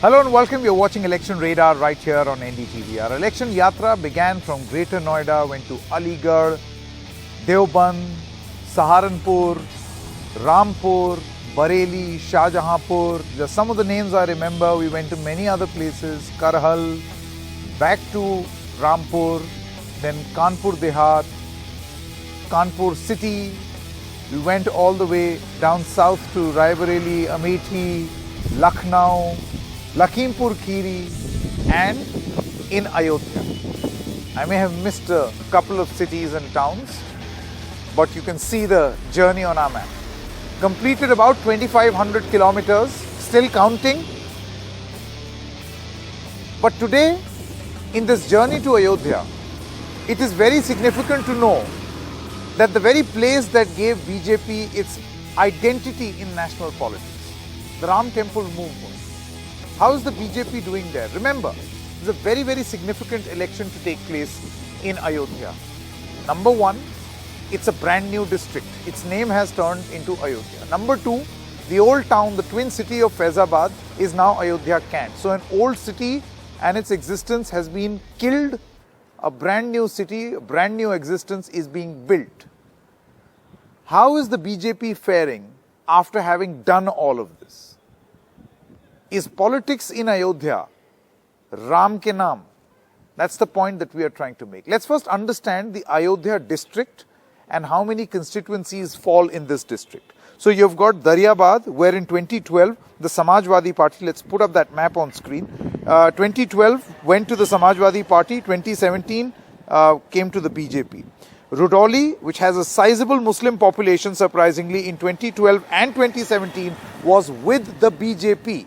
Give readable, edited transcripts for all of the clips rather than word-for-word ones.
Hello and welcome. You're watching Election Radar right here on NDTV. Our election yatra began from Greater Noida, went to Aligarh, Deoband, Saharanpur, Rampur, Bareilly, Shahjahanpur. Just some of the names I remember. We went to many other places, Karhal, back to Rampur, then Kanpur Dehat, Kanpur City. We went all the way down south to Raebareli, Amethi, Lucknow, Lakhimpur Kheri, and in Ayodhya. I may have missed a couple of cities and towns, but you can see the journey on our map. Completed about 2,500 kilometers, still counting. But today, in this journey to Ayodhya, it is very significant to know that the very place that gave BJP its identity in national politics, the Ram Temple movement. How is the BJP doing there? Remember, it's a very, very significant election to take place in Ayodhya. Number one, it's a brand new district. Its name has turned into Ayodhya. Number two, the old town, the twin city of Faizabad is now Ayodhya Cant. So an old city and its existence has been killed. A brand new city, a brand new existence is being built. How is the BJP faring after having done all of this? Is politics in Ayodhya Ram ke naam? That's the point that we are trying to make. Let's first understand the Ayodhya district and how many constituencies fall in this district. So you've got Daryabad, where in 2012 the Samajwadi Party, let's put up that map on screen, 2012 went to the Samajwadi Party, 2017 came to the BJP. Rudauli, which has a sizable Muslim population surprisingly, in 2012 and 2017 was with the BJP.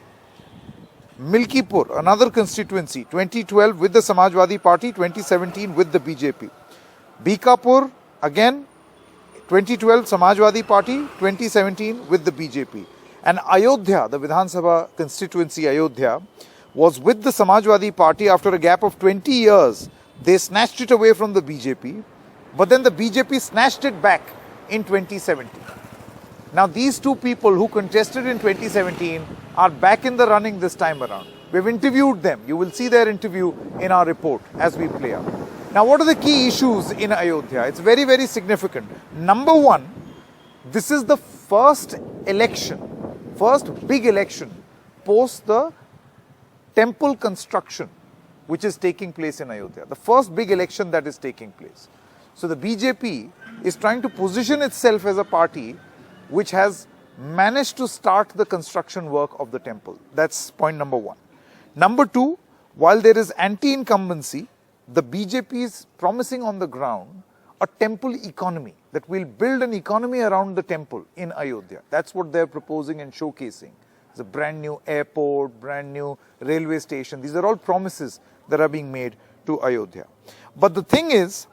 Milkipur, another constituency, 2012 with the Samajwadi Party, 2017 with the BJP. Bikapur, again, 2012 Samajwadi Party, 2017 with the BJP. And Ayodhya, the Vidhan Sabha constituency Ayodhya, was with the Samajwadi Party after a gap of 20 years. They snatched it away from the BJP, but then the BJP snatched it back in 2017. Now these two people who contested in 2017 are back in the running this time around. We've interviewed them. You will see their interview in our report as we play out. Now what are the key issues in Ayodhya? It's very, very significant. Number one, this is the first election, first big election post the temple construction which is taking place in Ayodhya. The first big election that is taking place. So the BJP is trying to position itself as a party which has managed to start the construction work of the temple. That's point number one. Number two, while there is anti-incumbency, the BJP is promising on the ground a temple economy, that will build an economy around the temple in Ayodhya. That's what they're proposing and showcasing. It's a brand new airport, brand new railway station. These are all promises that are being made to Ayodhya. But the thing is,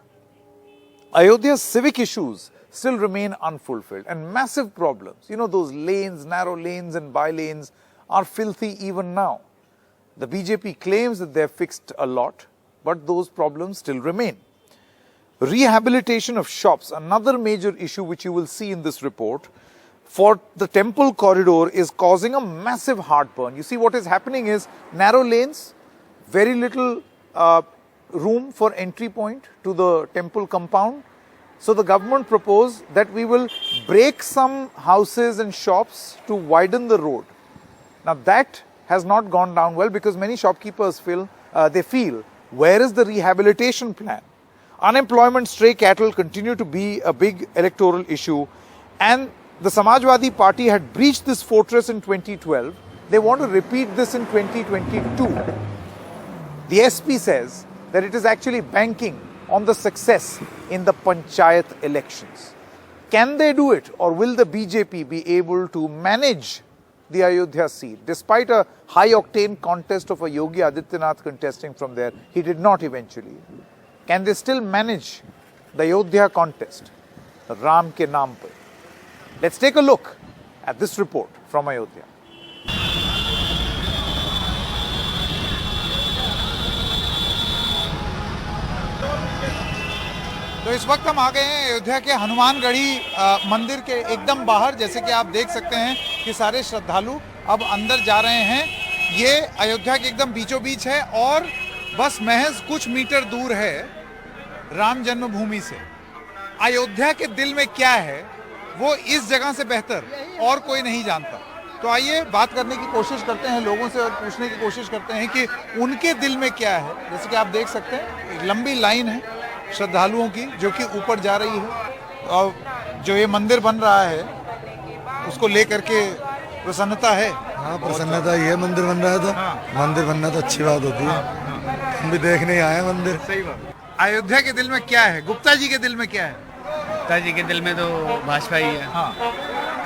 Ayodhya's civic issues still remain unfulfilled and massive problems. You know, those lanes, narrow lanes and by lanes are filthy even now. The BJP claims that they've fixed a lot, but those problems still remain. Rehabilitation of shops, another major issue which you will see in this report, for the temple corridor is causing a massive heartburn. You see what is happening is narrow lanes, very little room for entry point to the temple compound. So the government proposed that we will break some houses and shops to widen the road. Now that has not gone down well because many shopkeepers feel, where is the rehabilitation plan? Unemployment, stray cattle continue to be a big electoral issue, and the Samajwadi Party had breached this fortress in 2012. They want to repeat this in 2022. The SP says that it is actually banking on the success in the Panchayat elections. Can they do it, or will the BJP be able to manage the Ayodhya seat? Despite a high-octane contest of a Yogi Adityanath contesting from there, he did not eventually. Can they still manage the Ayodhya contest? Ram ke naam par. Let's take a look at this report from Ayodhya. तो इस वक्त हम आ गए हैं अयोध्या के हनुमानगढ़ी मंदिर के एकदम बाहर। जैसे कि आप देख सकते हैं कि सारे श्रद्धालु अब अंदर जा रहे हैं ये अयोध्या के एकदम बीचों बीच है और बस महज कुछ मीटर दूर है राम जन्मभूमि से। अयोध्या के दिल में क्या है वो इस जगह से बेहतर और कोई नहीं जानता। तो आइए बात करने की कोशिश करते हैं लोगों से और पूछने की कोशिश करते हैं कि उनके दिल में क्या है। जैसे कि आप देख सकते हैं एक लंबी लाइन है श्रद्धालुओं की जो कि ऊपर जा रही है और जो ये मंदिर बन रहा है उसको लेकर के प्रसन्नता है। हाँ, प्रसन्नता ही है। मंदिर बन रहा है तो मंदिर बनना तो अच्छी बात होती है। हम भी देखने आए हैं मंदिर। सही बात। अयोध्या के दिल में क्या है, गुप्ता जी के दिल में क्या है? गुप्ता जी के दिल में तो भाजपा ही है। हाँ,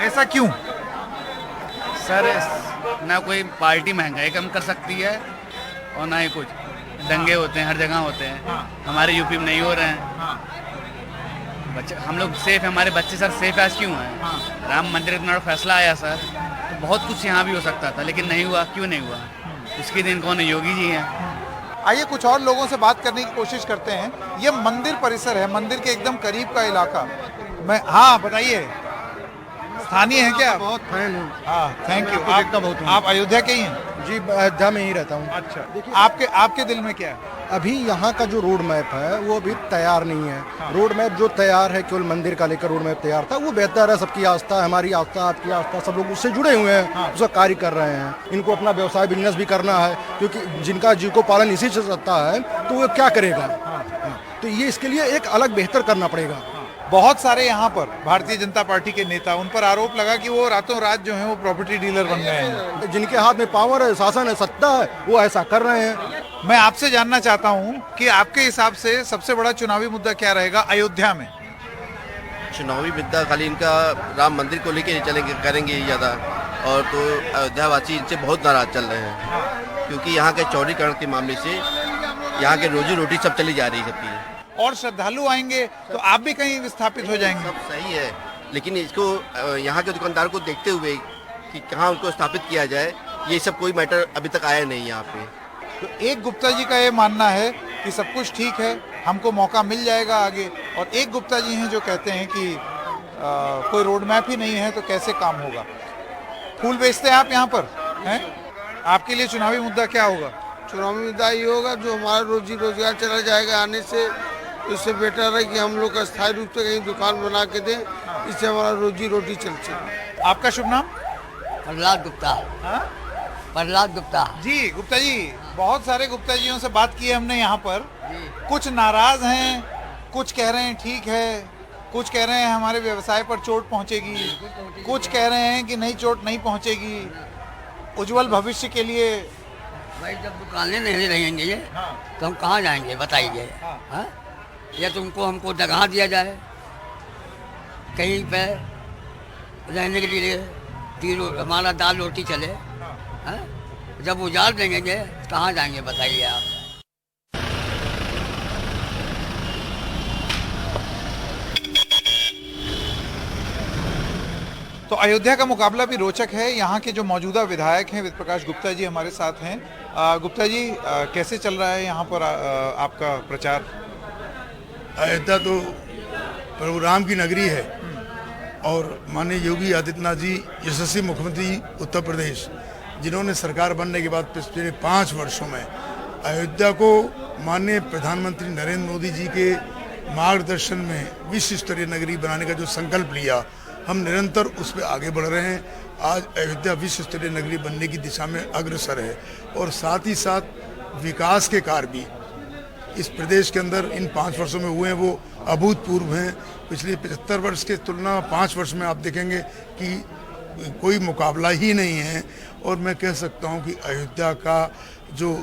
ऐसा क्यों? सर ना कोई पार्टी महंगाई कम कर सकती है और ना ही कुछ दंगे होते हैं, हर जगह होते हैं। हमारे यूपी में नहीं हो रहे हैं। बच्चे हम लोग सेफ है, हमारे बच्चे सर सेफ आज क्यों हैं? राम मंदिर इतना बड़ा फैसला आया सर, तो बहुत कुछ यहाँ भी हो सकता था लेकिन नहीं हुआ। क्यों नहीं हुआ? उसके दिन कौन है? योगी जी हैं। आइए कुछ और लोगों से बात करने की कोशिश करते हैं। ये मंदिर परिसर है, मंदिर के एकदम करीब का इलाका। मैं हाँ बताइए, स्थानीय है क्या? बहुत फैन हूँ। हाँ, थैंक यू। आप अयोध्या के ही हैं? जी, अयोध्या में ही रहता हूँ। अच्छा, देखिए आपके दिल में क्या है? अभी यहाँ का जो रोड मैप है वो अभी तैयार नहीं है। रोड मैप जो तैयार है केवल मंदिर का लेकर रोड मैप तैयार था, वो बेहतर है। सबकी आस्था है, हमारी आस्था, आपकी आस्था, सब लोग उससे जुड़े हुए हैं, उसका कार्य कर रहे हैं। इनको अपना व्यवसाय बिजनेस भी करना है क्योंकि जिनका जीविकोपालन इसी से सकता है तो वो क्या करेगा? तो ये इसके लिए एक अलग बेहतर करना पड़ेगा। बहुत सारे यहाँ पर भारतीय जनता पार्टी के नेता, उन पर आरोप लगा कि वो रातों रात जो है वो प्रॉपर्टी डीलर बन गए हैं। जिनके हाथ में पावर है, शासन है, सत्ता है, वो ऐसा कर रहे हैं। मैं आपसे जानना चाहता हूँ कि आपके हिसाब से सबसे बड़ा चुनावी मुद्दा क्या रहेगा अयोध्या में? चुनावी मुद्दा खाली इनका राम मंदिर को लेके चलेंगे, करेंगे ही ज़्यादा। और तो अयोध्यावासी इनसे बहुत नाराज चल रहे हैं क्योंकि यहाँ के चौड़ीकरण के मामले से यहाँ के रोजी रोटी सब चली जा रही है सबकी। और श्रद्धालु आएंगे तो आप भी कहीं विस्थापित हो जाएंगे। सब सही है लेकिन इसको यहाँ के दुकानदार को देखते हुए कि कहाँ उनको स्थापित किया जाए, ये सब कोई मैटर अभी तक आया नहीं यहाँ पे। तो एक गुप्ता जी का ये मानना है कि सब कुछ ठीक है, हमको मौका मिल जाएगा आगे, और एक गुप्ता जी हैं जो कहते हैं कि कोई रोड मैप ही नहीं है तो कैसे काम होगा। फूल बेचते हैं आप यहाँ पर हैं? आपके लिए चुनावी मुद्दा क्या होगा? चुनावी मुद्दा ये होगा जो हमारा रोजी रोजगार चला जाएगा आने से, इससे बेटर है कि हम लोग स्थायी रूप से कहीं दुकान बना के दें, इससे हमारा रोजी रोटी चल सके। आपका शुभ नाम? प्रहलाद गुप्ता। हाँ? प्रहलाद गुप्ता जी। गुप्ता जी, बहुत सारे गुप्ता जियों से बात की है हमने यहाँ पर। कुछ नाराज हैं, कुछ कह रहे हैं ठीक है, कुछ कह रहे हैं हमारे व्यवसाय पर चोट पहुँचेगी, कुछ कह रहे हैं कि नहीं, चोट नहीं पहुँचेगी, उज्जवल भविष्य के लिए। भाई जब दुकानें नहीं रहेंगे ये तो हम कहाँ जाएंगे बताइए? हाँ? या तुमको हमको जगह दिया जाए कहीं पे रहने के लिए, हमारा दाल रोटी चले। हाँ? जब उजाड़ देंगे कहाँ जाएंगे बताइए आप? तो अयोध्या का मुकाबला भी रोचक है। यहाँ के जो मौजूदा विधायक हैं वेद प्रकाश गुप्ता जी हमारे साथ हैं। गुप्ता जी, कैसे चल रहा है यहाँ पर आपका प्रचार? अयोध्या तो प्रभु राम की नगरी है और माननीय योगी आदित्यनाथ जी यशस्वी मुख्यमंत्री उत्तर प्रदेश, जिन्होंने सरकार बनने के बाद पिछले 5 वर्षों में अयोध्या को माननीय प्रधानमंत्री नरेंद्र मोदी जी के मार्गदर्शन में विश्व स्तरीय नगरी बनाने का जो संकल्प लिया, हम निरंतर उस पर आगे बढ़ रहे हैं। आज अयोध्या विश्व स्तरीय नगरी बनने की दिशा में अग्रसर है और साथ ही साथ विकास के कार्य भी इस प्रदेश के अंदर इन 5 वर्षों में हुए हैं वो अभूतपूर्व हैं। पिछले 75 वर्ष के तुलना 5 वर्ष में आप देखेंगे कि कोई मुकाबला ही नहीं है। और मैं कह सकता हूं कि अयोध्या का जो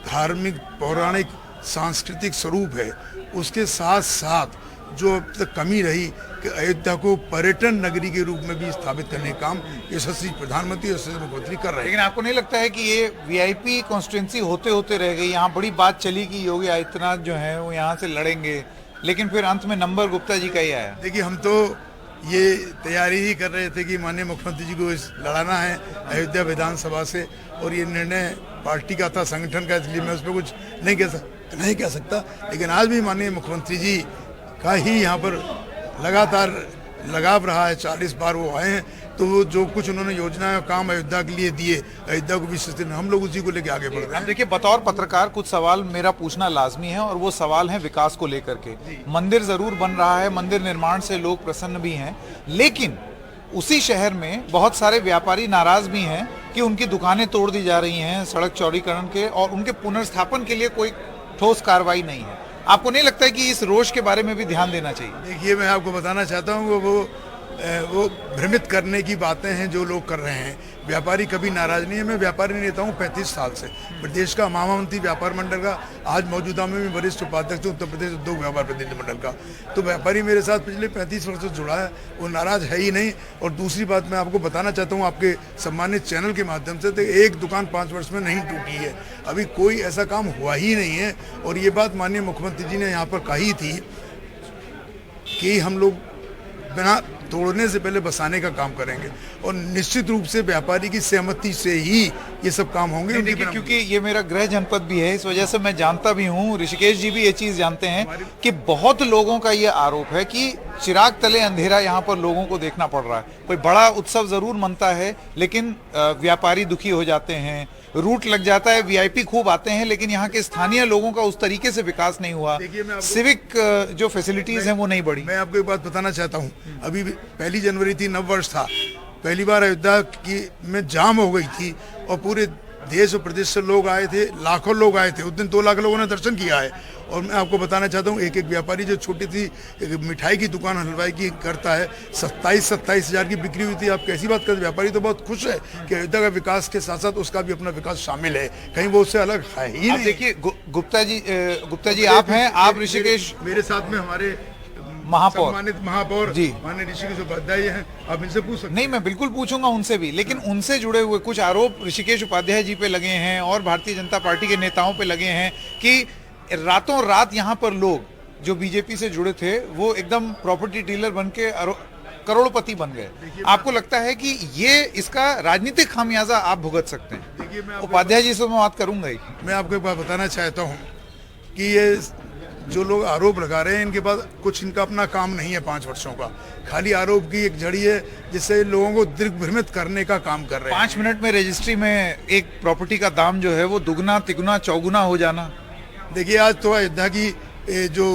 धार्मिक, पौराणिक, सांस्कृतिक स्वरूप है, उसके साथ साथ जो अब तक कमी रही कि अयोध्या को पर्यटन नगरी के रूप में भी स्थापित करने का काम यशस्वी प्रधानमंत्री, यशस्वी मुख्यमंत्री कर रहे हैं। लेकिन आपको नहीं लगता है कि ये वीआईपी कॉन्स्टिट्यूंसी होते होते रह गई? यहाँ बड़ी बात चली कि योगी आदित्यनाथ जो है वो यहाँ से लड़ेंगे, लेकिन फिर अंत में नंबर गुप्ता जी का ही आया। देखिए, हम तो ये तैयारी ही कर रहे थे कि माननीय मुख्यमंत्री जी को लड़ाना है अयोध्या विधानसभा से, और ये निर्णय पार्टी का था, संगठन का, इसलिए मैं उस पर कुछ नहीं कह सकता। लेकिन आज भी माननीय मुख्यमंत्री जी का ही यहाँ पर लगातार लगाव रहा है। 40 बार वो आए हैं, तो वो जो कुछ उन्होंने योजनाएं और काम अयोध्या के लिए दिए, अयोध्या को विश्वसनीय, हम लोग उसी को लेके आगे बढ़ रहे अब हैं। देखिए, बतौर पत्रकार कुछ सवाल मेरा पूछना लाजमी है, और वो सवाल है विकास को लेकर के। मंदिर जरूर बन रहा है, मंदिर निर्माण से लोग प्रसन्न भी हैं, लेकिन उसी शहर में बहुत सारे व्यापारी नाराज भी हैं कि उनकी दुकानें तोड़ दी जा रही हैं सड़क चौड़ीकरण के, और उनके पुनर्स्थापन के लिए कोई ठोस कार्रवाई नहीं है। आपको नहीं लगता है कि इस रोष के बारे में भी ध्यान देना चाहिए? देखिए, मैं आपको बताना चाहता हूँ, वो भ्रमित करने की बातें हैं जो लोग कर रहे हैं। व्यापारी कभी नाराज नहीं है। मैं व्यापारी नेता हूँ 35 साल से, प्रदेश का महामंत्री व्यापार मंडल का, आज मौजूदा में भी वरिष्ठ उपाध्यक्ष हूँ उत्तर प्रदेश उद्योग व्यापार प्रतिनिधि मंडल का। तो व्यापारी मेरे साथ पिछले 35 वर्ष से जुड़ा है, वो नाराज है ही नहीं। और दूसरी बात मैं आपको बताना चाहता हूँ आपके सम्मानित चैनल के माध्यम से, तो एक दुकान 5 वर्ष में नहीं टूटी है, अभी कोई ऐसा काम हुआ ही नहीं है। और ये बात माननीय मुख्यमंत्री जी ने यहाँ पर कही थी कि हम लोग बिना तोड़ने से पहले बसाने का काम करेंगे, और निश्चित रूप से व्यापारी की सहमति से ही ये सब काम होंगे। देखिए, क्योंकि ये मेरा गृह जनपद भी है, इस वजह से मैं जानता भी हूँ, ऋषिकेश जी भी ये चीज जानते हैं कि बहुत लोगों का ये आरोप है कि चिराग तले अंधेरा यहाँ पर लोगों को देखना पड़ रहा है। कोई बड़ा उत्सव जरूर मनता है, लेकिन व्यापारी दुखी हो जाते हैं, रूट लग जाता है, वीआईपी खूब आते हैं, लेकिन यहाँ के स्थानीय लोगों का उस तरीके से विकास नहीं हुआ, सिविक जो फैसिलिटीज हैं वो नहीं बढ़ी। मैं आपको एक बात बताना चाहता हूँ, अभी 1 जनवरी थी, नव वर्ष था, पहली बार अयोध्या की में जाम हो गई थी, और पूरे देश और प्रदेश से लोग आए थे, लाखों लोग आए थे। उस दिन 2 लाख लोगों ने दर्शन किया है। और मैं आपको बताना चाहता हूँ, एक एक व्यापारी जो छोटी सी मिठाई की दुकान हलवाई की करता है, 27 हज़ार की बिक्री हुई थी। आप कैसी बात करते? व्यापारी तो बहुत खुश है कि अयोध्या का विकास के साथ साथ उसका भी अपना विकास शामिल है, कहीं वो उससे अलग है ही नहीं। देखिए, गुप्ता जी आप हैं, आप ऋषिकेश, मेरे साथ में हमारे महापौर, सम्मानित महापौर जी, माननीय ऋषिकेश उपाध्याय हैं, आप इनसे पूछ सकते हैं। नहीं, मैं बिल्कुल पूछूंगा उनसे भी, लेकिन उनसे जुड़े हुए कुछ आरोप ऋषिकेश उपाध्याय जी पे लगे हैं और भारतीय जनता पार्टी के नेताओं पे लगे हैं कि रातों रात यहाँ पर लोग जो बीजेपी से जुड़े थे वो एकदम प्रॉपर्टी डीलर बन के करोड़पति बन गए। आपको लगता है कि ये इसका राजनीतिक खामियाजा आप भुगत सकते हैं? उपाध्याय जी से मैं बात करूंगा ही। मैं आपको एक बात बताना चाहता हूँ कि ये जो लोग आरोप लगा रहे हैं, इनके पास कुछ, इनका अपना काम नहीं है 5 वर्षों का, खाली आरोप की एक झड़ी है जिससे लोगों को दिग्भ्रमित करने का काम कर रहे हैं। 5 मिनट में रजिस्ट्री में एक प्रॉपर्टी का दाम जो है वो दुगना तिगुना चौगुना हो जाना। देखिए, आज तो अयोध्या की जो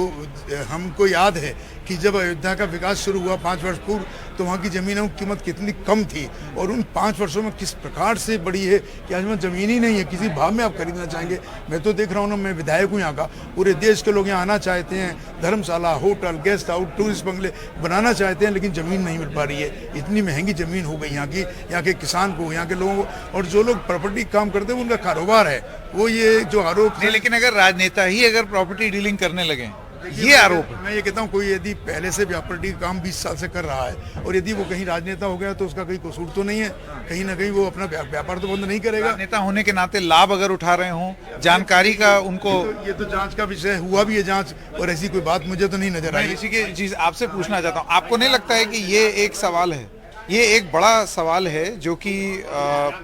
हमको याद है कि जब अयोध्या का विकास शुरू हुआ 5 वर्ष पूर्व, तो वहाँ की ज़मीनों की कीमत कितनी कम थी, और उन 5 वर्षों में किस प्रकार से बढ़ी है कि आज वहाँ ज़मीन ही नहीं है, किसी भाव में आप खरीदना चाहेंगे। मैं तो देख रहा हूँ ना, मैं विधायक हूँ यहाँ का, पूरे देश के लोग यहाँ आना चाहते हैं, धर्मशाला, होटल, गेस्ट हाउस, टूरिस्ट बंगले बनाना चाहते हैं, लेकिन ज़मीन नहीं मिल पा रही है। इतनी महंगी ज़मीन हो गई यहाँ की, यहाँ के किसान को, यहाँ के लोगों को, और जो लोग प्रॉपर्टी काम करते हैं उनका कारोबार है वो ये जो आरोप नहीं, लेकिन अगर राजनेता ही अगर प्रॉपर्टी डीलिंग करने लगे, ये आरोप है। मैं ये कहता हूँ, कोई यदि पहले से प्रॉपर्टी का काम 20 साल से कर रहा है और यदि वो कहीं राजनेता हो गया तो उसका कोई कसूर तो नहीं है, कहीं ना कहीं वो अपना व्यापार तो बंद नहीं करेगा। नेता होने के नाते लाभ अगर उठा रहे हों, जानकारी का उनको, ये तो जांच का विषय हुआ भी है जांच, और ऐसी कोई बात मुझे तो नहीं नजर आई। इसी की चीज आपसे पूछना चाहता हूँ, आपको नहीं लगता है कि ये एक सवाल है, ये एक बड़ा सवाल है जो कि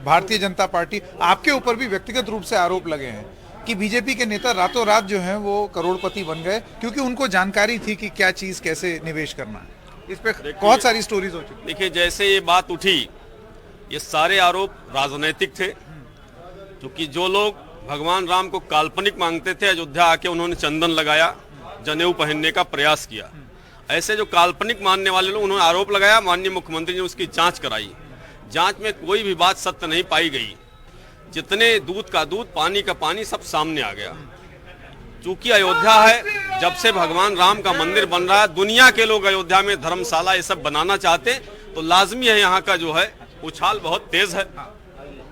भारतीय जनता पार्टी, आपके ऊपर भी व्यक्तिगत रूप से आरोप लगे हैं कि बीजेपी के नेता रातों रात जो हैं वो करोड़पति बन गए क्योंकि उनको जानकारी थी कि क्या चीज कैसे निवेश करना है? इस पे बहुत सारी स्टोरीज हो चुकी। देखिए, जैसे ये बात उठी, ये सारे आरोप राजनीतिक थे, क्योंकि जो लोग भगवान राम को काल्पनिक मांगते थे, अयोध्या आके उन्होंने चंदन लगाया, जनेऊ पहनने का प्रयास किया। ऐसे जो काल्पनिक मानने वाले लोग, उन्होंने आरोप लगाया, माननीय मुख्यमंत्री ने उसकी जांच कराई। जांच में कोई भी बात सत्य नहीं पाई गई। जितने दूध का दूध, पानी का पानी, सब सामने आ गया। चूंकि अयोध्या है, जब से भगवान राम का मंदिर बन रहा है, दुनिया के लोग अयोध्या में धर्मशाला ये सब बनाना चाहते, तो लाजमी है यहाँ का जो है उछाल बहुत तेज है।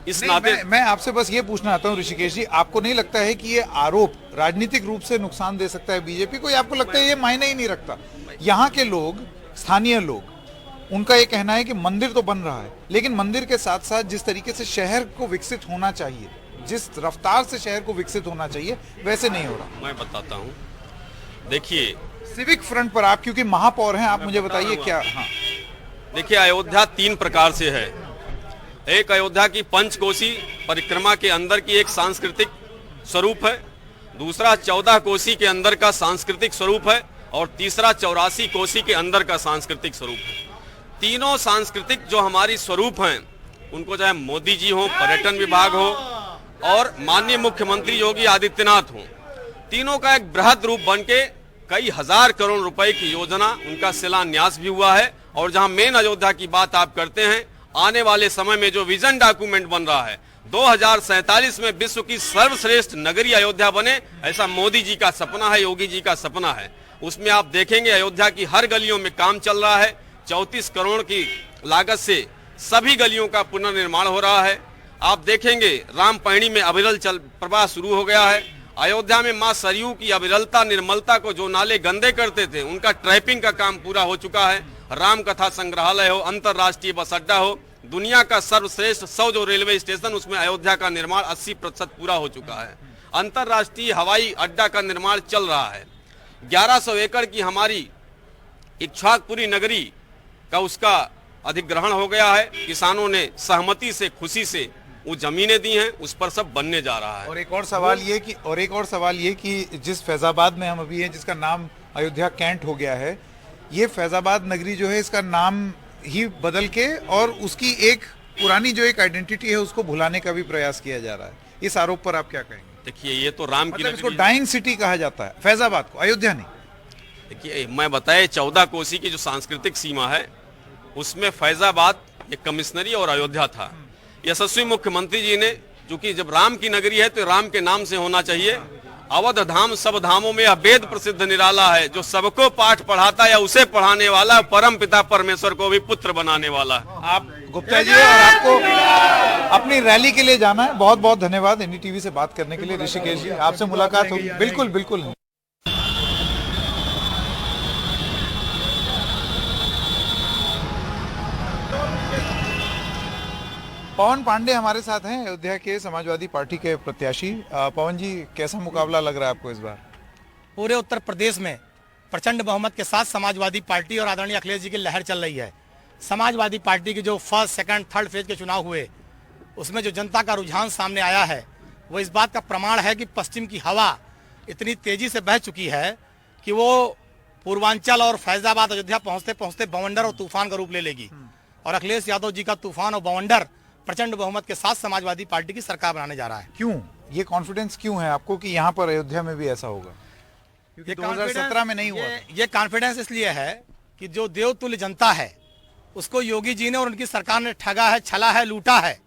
इस नाते मैं आपसे बस ये पूछना चाहता हूँ ऋषिकेश जी, आपको नहीं लगता है कि ये आरोप राजनीतिक रूप से नुकसान दे सकता है बीजेपी को, या आपको लगता है ये मायने ही नहीं रखता? यहाँ के लोग, स्थानीय लोग, उनका ये कहना है कि मंदिर तो बन रहा है, लेकिन मंदिर के साथ साथ जिस तरीके से शहर को विकसित होना चाहिए, जिस रफ्तार से शहर को विकसित होना चाहिए, वैसे नहीं हो रहा। मैं बताता हूँ, देखिए, सिविक फ्रंट पर आप क्योंकि महापौर हैं, आप मुझे बताइए क्या। हाँ, देखिए, अयोध्या 3 प्रकार से है। एक अयोध्या की पंचकोसी परिक्रमा के अंदर की एक सांस्कृतिक स्वरूप है, दूसरा 14 कोसी के अंदर का सांस्कृतिक स्वरूप है, और तीसरा 84 कोसी के अंदर का सांस्कृतिक स्वरूप है। तीनों सांस्कृतिक जो हमारी स्वरूप हैं, उनको चाहे मोदी जी हो, पर्यटन विभाग हो और माननीय मुख्यमंत्री योगी आदित्यनाथ हो, तीनों का एक बृहद रूप बनके कई हजार करोड़ रुपए की योजना, उनका शिलान्यास भी हुआ है। और जहां मेन अयोध्या की बात आप करते हैं, आने वाले समय में जो विजन डॉक्यूमेंट बन रहा है 2047 में विश्व की सर्वश्रेष्ठ नगरी अयोध्या बने, ऐसा मोदी जी का सपना है, योगी जी का सपना है। उसमें आप देखेंगे अयोध्या की हर गलियों में काम चल रहा है। 34 करोड़ की लागत से सभी गलियों का पुनर्निर्माण हो रहा है। आप देखेंगे रामपैणी में अविरल प्रवाह शुरू हो गया है। अयोध्या में मां सरयू की अविरलता निर्मलता को जो नाले गंदे करते थे, उनका ट्रैपिंग का काम पूरा हो चुका है। राम कथा संग्रहालय हो, अंतर्राष्ट्रीय बस अड्डा हो, दुनिया का सर्वश्रेष्ठ 100 जो रेलवे स्टेशन, उसमें अयोध्या का निर्माण 80% पूरा हो चुका है। अंतर्राष्ट्रीय हवाई अड्डा का निर्माण चल रहा है। 1100 एकड़ की हमारी इक्ष्वाकुपुरी नगरी का उसका अधिग्रहण हो गया है। किसानों ने सहमति से, खुशी से वो जमीनें दी हैं, उस पर सब बनने जा रहा है। और एक और सवाल ये कि जिस फैजाबाद में हम अभी हैं, जिसका नाम अयोध्या कैंट हो गया है, ये फैजाबाद नगरी जो है इसका नाम ही बदल के और उसकी एक पुरानी जो एक आइडेंटिटी है उसको भुलाने का भी प्रयास किया जा रहा है। इस आरोप पर आप क्या कहेंगे? देखिए, ये तो राम की मतलब इसको नगरी, डाइंग सिटी कहा जाता है फैजाबाद को, अयोध्या नहीं। देखिए मैं बताए 14 कोसी की जो सांस्कृतिक सीमा है, उसमें फैजाबाद एक कमिश्नरी और अयोध्या था। यशस्वी मुख्यमंत्री जी ने, चूंकि जब राम की नगरी है तो राम के नाम से होना चाहिए। अवध धाम सब धामों में यह वेद प्रसिद्ध निराला है, जो सबको पाठ पढ़ाता या उसे पढ़ाने वाला, परम पिता परमेश्वर को भी पुत्र बनाने वाला। आप गुप्ता जी, और आपको अपनी रैली के लिए जाना है। बहुत बहुत धन्यवाद एनडीटीवी से बात करने के लिए। ऋषिकेश जी, आपसे मुलाकात होगी। बिल्कुल बिल्कुल। पवन पांडे हमारे साथ हैं, अयोध्या के समाजवादी पार्टी के प्रत्याशी। पवन जी, कैसा मुकाबला लग रहा है आपको इस बार? पूरे उत्तर प्रदेश में प्रचंड बहुमत के साथ समाजवादी पार्टी और आदरणीय अखिलेश जी की लहर चल रही है। समाजवादी पार्टी के जो फर्स्ट, सेकंड, थर्ड फेज के चुनाव हुए, उसमें जो जनता का रुझान सामने आया है, वो इस बात का प्रमाण है कि पश्चिम की हवा इतनी तेजी से बह चुकी है कि वो पूर्वांचल और फैजाबाद, अयोध्या पहुंचते पहुंचते बवंडर और तूफान का रूप ले लेगी। और अखिलेश यादव जी का तूफान और बवंडर प्रचंड बहुमत के साथ समाजवादी पार्टी की सरकार बनाने जा रहा है। क्यों ये कॉन्फिडेंस क्यों है आपको कि यहाँ पर अयोध्या में भी ऐसा होगा? क्योंकि 2017 में नहीं हुआ। ये कॉन्फिडेंस इसलिए है कि जो देवतुल्य जनता है उसको योगी जी ने और उनकी सरकार ने ठगा है, छला है, लूटा है,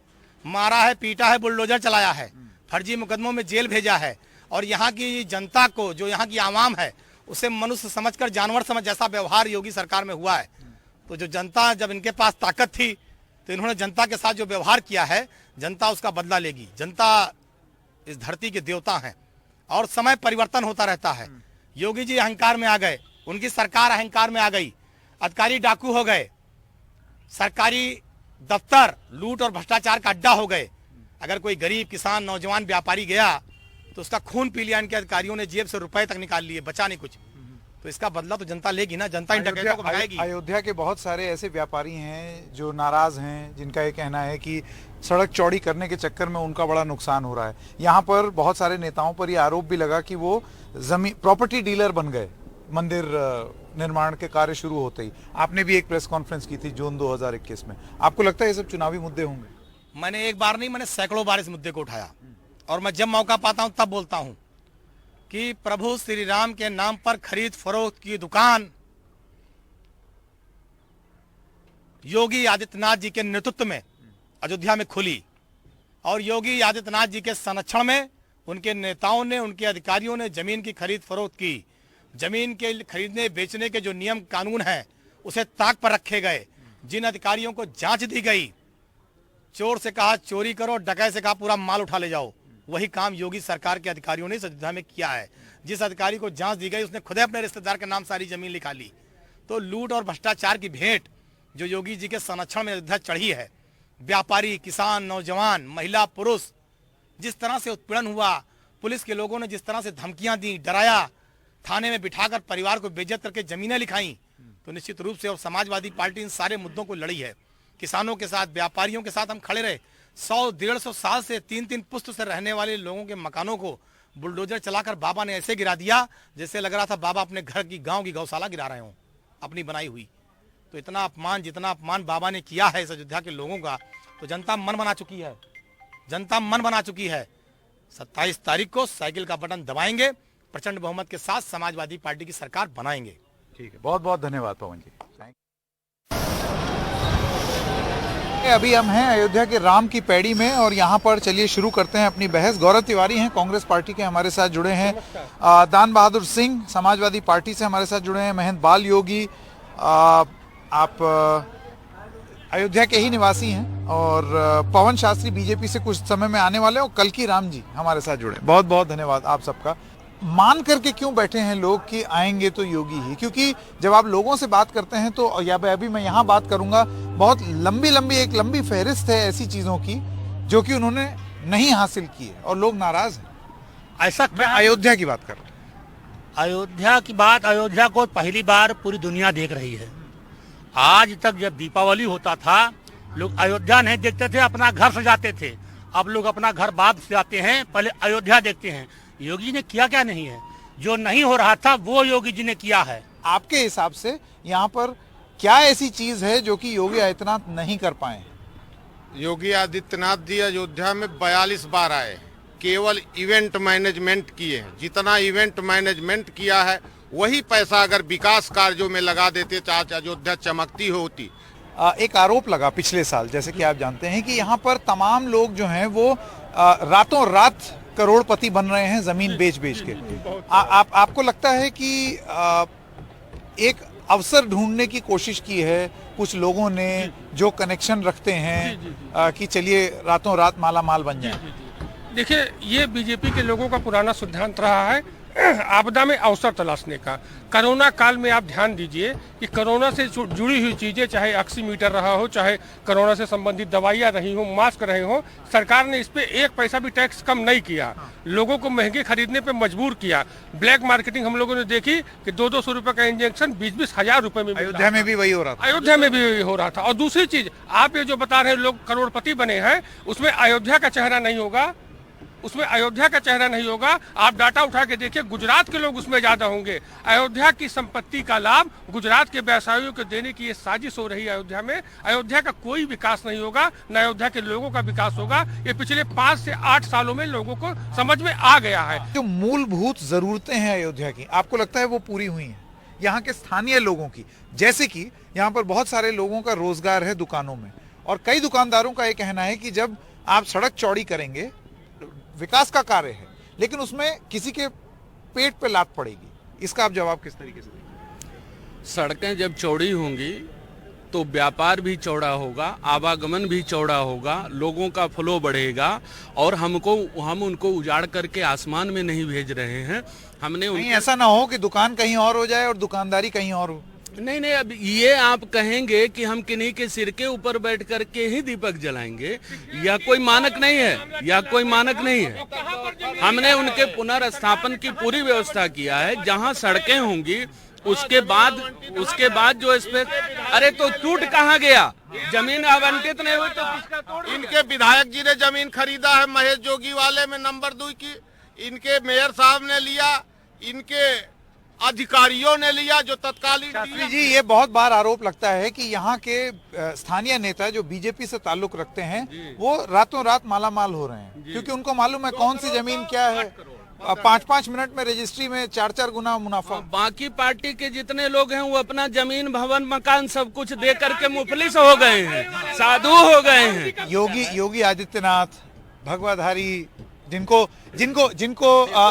मारा है, पीटा है, बुलडोजर चलाया है, फर्जी मुकदमों में जेल भेजा है। और यहाँ की जनता को, जो यहाँ की आवाम है, उसे मनुष्य समझकर जानवर समझ जैसा व्यवहार योगी सरकार में हुआ है। तो जो जनता, जब इनके पास ताकत थी तो इन्होंने जनता के साथ जो व्यवहार किया है, जनता उसका बदला लेगी। जनता इस धरती के देवता हैं और समय परिवर्तन होता रहता है। योगी जी अहंकार में आ गए, उनकी सरकार अहंकार में आ गई, अधिकारी डाकू हो गए, सरकारी दफ्तर लूट और भ्रष्टाचार का अड्डा हो गए। अगर कोई गरीब किसान, नौजवान, व्यापारी गया तो उसका खून पी लिया इनके अधिकारियों ने, जेब से रुपए तक निकाल लिए, बचा नहीं कुछ। तो इसका बदला तो जनता लेगी ना, जनता इन डकैतों को भगाएगी। अयोध्या के बहुत सारे ऐसे व्यापारी हैं जो नाराज हैं, जिनका ये कहना है कि सड़क चौड़ी करने के चक्कर में उनका बड़ा नुकसान हो रहा है। यहाँ पर बहुत सारे नेताओं पर ये आरोप भी लगा कि वो जमीन प्रॉपर्टी डीलर बन गए मंदिर निर्माण के कार्य शुरू होते ही। आपने भी एक प्रेस कॉन्फ्रेंस की थी जून 2021 में। आपको लगता है ये सब चुनावी मुद्दे होंगे? मैंने एक बार नहीं, मैंने सैकड़ों बार इस मुद्दे को उठाया और मैं जब मौका पाता हूं तब बोलता हूं कि प्रभु श्री राम के नाम पर खरीद फरोख्त की दुकान योगी आदित्यनाथ जी के नेतृत्व में अयोध्या में खुली और योगी आदित्यनाथ जी के संरक्षण में उनके नेताओं ने, उनके अधिकारियों ने जमीन की खरीद फरोख्त की। जमीन के खरीदने बेचने के जो नियम कानून हैं उसे ताक पर रखे गए। जिन अधिकारियों को जांच दी गई, चोर से कहा चोरी करो, डकैत से कहा पूरा माल उठा ले जाओ, वही काम योगी सरकार के अधिकारियों ने इस अयोध्या में किया है। जिस अधिकारी को जांच दी गई उसने खुद अपने रिश्तेदार के नाम सारी जमीन लिखा ली। तो लूट और भ्रष्टाचार की भेंट जो योगी जी के संरक्षण में अयोध्या चढ़ी है, व्यापारी, किसान, नौजवान, महिला, पुरुष, जिस तरह से उत्पीड़न हुआ, पुलिस के लोगों ने जिस तरह से धमकियां दी, डराया, थाने में बिठाकर परिवार को बेइज्जत करके जमीनें लिखाई, तो निश्चित रूप से और समाजवादी पार्टी इन सारे मुद्दों को लड़ी है। किसानों के साथ, व्यापारियों के साथ हम खड़े रहे। 100-150 साल से 3-3 पुश्त से रहने वाले लोगों के मकानों को बुलडोजर चलाकर बाबा ने ऐसे गिरा दिया जैसे लग रहा था बाबा अपने घर की, गांव की गौशाला गिरा रहे हों, अपनी बनाई हुई। तो इतना अपमान, जितना अपमान बाबा ने किया है इस अयोध्या के लोगों का, तो जनता मन बना चुकी है। जनता मन बना चुकी है। 27 तारीख को साइकिल का बटन दबाएंगे, प्रचंड बहुमत के साथ समाजवादी पार्टी की सरकार बनाएंगे। ठीक है, बहुत बहुत धन्यवाद पवन जी। अभी हम हैं अयोध्या के राम की पैड़ी में और यहाँ पर चलिए शुरू करते हैं अपनी बहस। गौरव तिवारी हैं, कांग्रेस पार्टी के हमारे साथ जुड़े हैं। दान बहादुर सिंह समाजवादी पार्टी से हमारे साथ जुड़े हैं। महेंद्र बाल योगी, आप अयोध्या के ही निवासी हैं और पवन शास्त्री बीजेपी से कुछ समय में आने वाले हैं और कल्की राम जी हमारे साथ जुड़े। बहुत बहुत धन्यवाद आप सबका। मान करके क्यों बैठे हैं लोग कि आएंगे तो योगी ही? क्योंकि जब आप लोगों से बात करते हैं तो, या अभी मैं यहाँ बात करूंगा, बहुत एक लंबी फहरिस्त है ऐसी चीजों की जो कि उन्होंने नहीं हासिल की है और लोग नाराज हैं। ऐसा मैं अयोध्या की बात कर रहा हूँ। अयोध्या को पहली बार पूरी दुनिया देख रही है। आज तक जब दीपावली होता था लोग अयोध्या नहीं देखते थे, अपना घर सजाते थे। अब लोग अपना घर बाद सजाते हैं, पहले अयोध्या देखते हैं। योगी जी ने किया क्या नहीं है? जो नहीं हो रहा था वो योगी जी ने किया है। आपके हिसाब से यहाँ पर क्या ऐसी चीज है जो कि योगी आदित्यनाथ नहीं कर पाए? योगी आदित्यनाथ जी अयोध्या में 42 बार आए, केवल इवेंट मैनेजमेंट किए। जितना इवेंट मैनेजमेंट किया है वही पैसा अगर विकास कार्यों में लगा देते तो आज अयोध्या चमकती होती। एक आरोप लगा पिछले साल, जैसे कि आप जानते हैं, कि यहाँ पर तमाम लोग जो हैं वो रातों रात करोड़पति बन रहे हैं जमीन बेच के। आपको लगता है कि एक अवसर ढूंढने की कोशिश की है कुछ लोगों ने जो कनेक्शन रखते हैं कि चलिए रातों रात माला माल बन जाए? देखिए, ये बीजेपी के लोगों का पुराना सिद्धांत रहा है आपदा में अवसर तलाशने का। कोरोना काल में आप ध्यान दीजिए कि कोरोना से जुड़ी हुई चीजें, चाहे ऑक्सीमीटर रहा हो, चाहे कोरोना से संबंधित दवाइयाँ रही हो, मास्क रहे हो, सरकार ने इस पे एक पैसा भी टैक्स कम नहीं किया। लोगों को महंगे खरीदने पे मजबूर किया। ब्लैक मार्केटिंग हम लोगों ने देखी कि 200 रुपए का इंजेक्शन 20-20 हजार रुपए में। अयोध्या में भी वही हो रहा था। अयोध्या में भी वही हो रहा था। और दूसरी चीज, आप ये जो बता रहे लोग करोड़पति बने हैं, उसमें अयोध्या का चेहरा नहीं होगा। आप डाटा उठा के देखिए, गुजरात के लोग उसमें ज्यादा होंगे। अयोध्या की संपत्ति का लाभ गुजरात के व्यवसायियों को देने की ये साजिश हो रही है। अयोध्या में अयोध्या का कोई विकास नहीं होगा, न अयोध्या के लोगों का विकास होगा। ये पिछले 5 से 8 सालों में लोगों को समझ में आ गया है। जो मूलभूत जरूरतें हैं अयोध्या की, आपको लगता है वो पूरी हुई हैं यहाँ के स्थानीय लोगों की? जैसे कि यहाँ पर बहुत सारे लोगों का रोजगार है दुकानों में, और कई दुकानदारों का ये कहना है कि जब आप सड़क चौड़ी करेंगे, विकास का कार्य है, लेकिन उसमें किसी के पेट पे लात पड़ेगी। इसका आप जवाब किस तरीके से देंगे? सड़कें जब चौड़ी होंगी तो व्यापार भी चौड़ा होगा, आवागमन भी चौड़ा होगा, लोगों का फ्लो बढ़ेगा, और हम उनको उजाड़ करके आसमान में नहीं भेज रहे हैं। हमने नहीं, ऐसा ना हो कि दुकान कहीं और हो जाए और दुकानदारी कहीं और हो। नहीं, अब ये आप कहेंगे कि हम किन्हीं के सिर के ऊपर बैठ करके ही दीपक जलाएंगे, यह कोई मानक नहीं है। हमने उनके पुनर्स्थापन की पूरी व्यवस्था किया है। जहां सड़कें होंगी उसके बाद जो इस पे, अरे तो टूट कहाँ गया? जमीन आवंटित नहीं हुई तो किसका तोड़? इनके विधायक जी ने जमीन खरीदा है महेश जोगी वाले में नंबर 2 की, इनके मेयर साहब ने लिया, इनके अधिकारियों ने लिया जो तत्कालीन। शास्त्री जी, ये बहुत बार आरोप लगता है कि यहाँ के स्थानीय नेता जो बीजेपी से ताल्लुक रखते हैं वो रातों रात माला माल हो रहे हैं, क्योंकि उनको मालूम है कौन सी जमीन क्या है। 5-5 मिनट में रजिस्ट्री में 4-4 गुना मुनाफा। बाकी पार्टी के जितने लोग हैं वो अपना जमीन, भवन, मकान सब कुछ दे करके मुफलिस हो गए हैं, साधु हो गए हैं। योगी आदित्यनाथ भगवाधारी, जिनको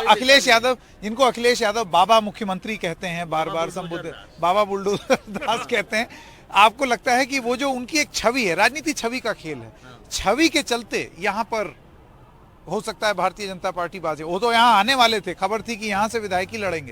अखिलेश यादव बाबा मुख्यमंत्री कहते हैं, बार संबोधित बाबा बुलडोजर दास कहते हैं, आपको लगता है कि वो जो उनकी एक छवि है, राजनीति छवि का खेल है, छवि के चलते यहाँ पर हो सकता है भारतीय जनता पार्टी बाजी? वो तो यहाँ आने वाले थे, खबर थी कि यहाँ से विधायकी लड़ेंगे।